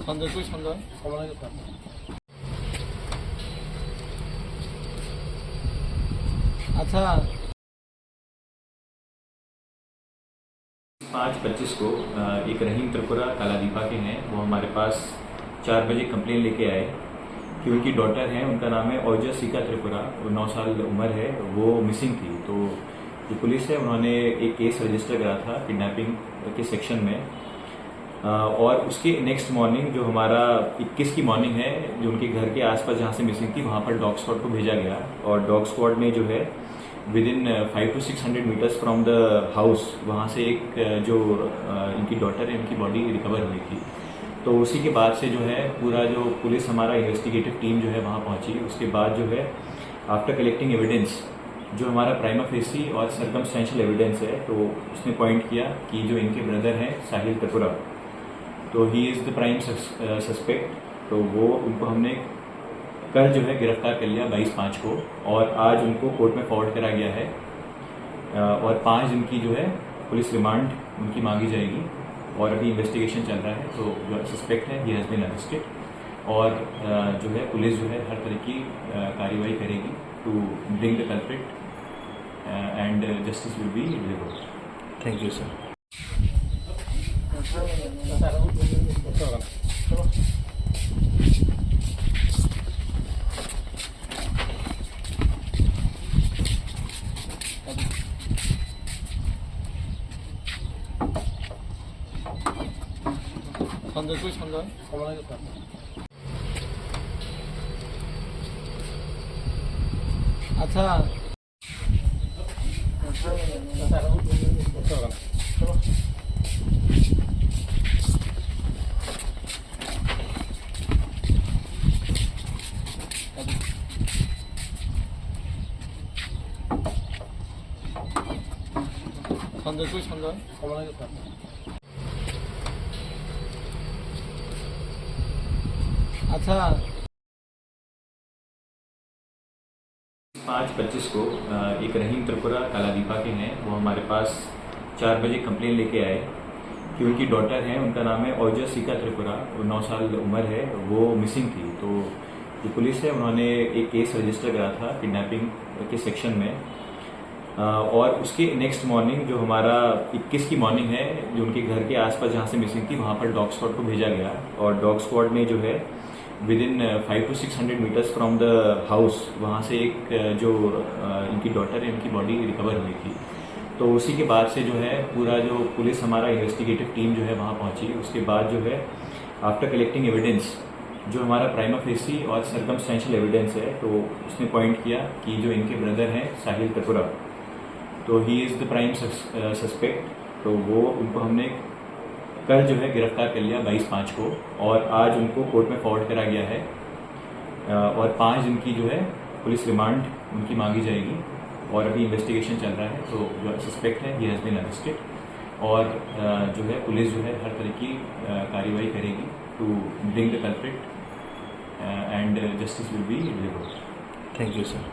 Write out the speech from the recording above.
선전 또 선전? 곤란하겠다. अच्छा 5:25 को एक रहीम त्रिपुरा कालादीपा के हैं, वो हमारे पास 4 बजे कंप्लेन लेके आए कि उनकी डॉटर है, उनका नाम है ओजसिका त्रिपुरा, वो 9 साल उम्र है, वो मिसिंग थी। तो जो पुलिस है उन्होंने एक केस रजिस्टर करा था किडनैपिंग के सेक्शन में, और उसके नेक्स्ट मॉर्निंग जो हमारा 21 की मॉर्निंग है, जो उनके घर के आसपास जहाँ से मिसिंग थी वहाँ पर डॉग स्क्वाड को भेजा गया, और डॉग स्क्वाड ने जो है within 500 to 600 metres from the house वहाँ से एक जो इनकी डॉटर है उनकी बॉडी रिकवर हुई थी। तो उसी के बाद से जो है पूरा जो पुलिस हमारा इन्वेस्टिगेटिव टीम जो है वहाँ पहुँची। उसके बाद जो है आफ्टर कलेक्टिंग एविडेंस, जो हमारा प्राइमा फेसी और सर्कमस्टेंशियल एविडेंस है, तो उसने पॉइंट किया कि जो इनके ब्रदर हैं साहिल त्रिपुरा, तो he is the prime suspect. तो वो उनको हमने कल जो है गिरफ्तार कर लिया 22/5 को, और आज उनको कोर्ट में फॉरवर्ड करा गया है, और 5 दिन की जो है पुलिस रिमांड उनकी मांगी जाएगी, और अभी इन्वेस्टिगेशन चल रहा है। तो जो सस्पेक्ट है ही हैज़ बीन अरेस्टेड, और जो है पुलिस जो है हर तरह की कार्रवाई करेगी to bring the culprit and justice will be delivered. Thank you sir. 선전 또 선전? 곤란하겠다. अच्छा 선전 또 선전? 곤란하겠다. अच्छा 5:25 को एक रहीम त्रिपुरा कालादीपा के हैं, वो हमारे पास 4 बजे कंप्लेन लेके आए कि उनकी डॉटर है, उनका नाम है ओजसिका त्रिपुरा, वो 9 साल उम्र है, वो मिसिंग थी। तो जो पुलिस है उन्होंने एक केस रजिस्टर करा था किडनैपिंग के सेक्शन में, और उसके नेक्स्ट मॉर्निंग जो हमारा 21 की मॉर्निंग है, जो उनके घर के आसपास जहाँ से मिसिंग थी वहाँ पर डॉग स्क्वाड को भेजा गया, और डॉग स्क्वाड ने जो है within 500 to 600 metres from the house वहाँ से एक जो इनकी डॉटर है उनकी बॉडी रिकवर हुई थी। तो उसी के बाद से जो है पूरा जो पुलिस हमारा इन्वेस्टिगेटिव टीम जो है वहाँ पहुँची। उसके बाद जो है आफ्टर कलेक्टिंग एविडेंस, जो हमारा प्राइमा फेसी और सर्कमस्टेंशियल एविडेंस है, तो उसने पॉइंट किया कि जो इनके ब्रदर हैं साहिल त्रिपुरा, तो he is the prime suspect. तो वो उनको हमने कल जो है गिरफ्तार कर लिया 22/5 को, और आज उनको कोर्ट में फॉरवर्ड करा गया है, और 5 दिन की जो है पुलिस रिमांड उनकी मांगी जाएगी, और अभी इन्वेस्टिगेशन चल रहा है। तो जो सस्पेक्ट है ही हैज़ बीन अरेस्टेड, और जो है पुलिस जो है हर तरह की कार्रवाई करेगी to bring the culprit and justice will be delivered. Thank you sir.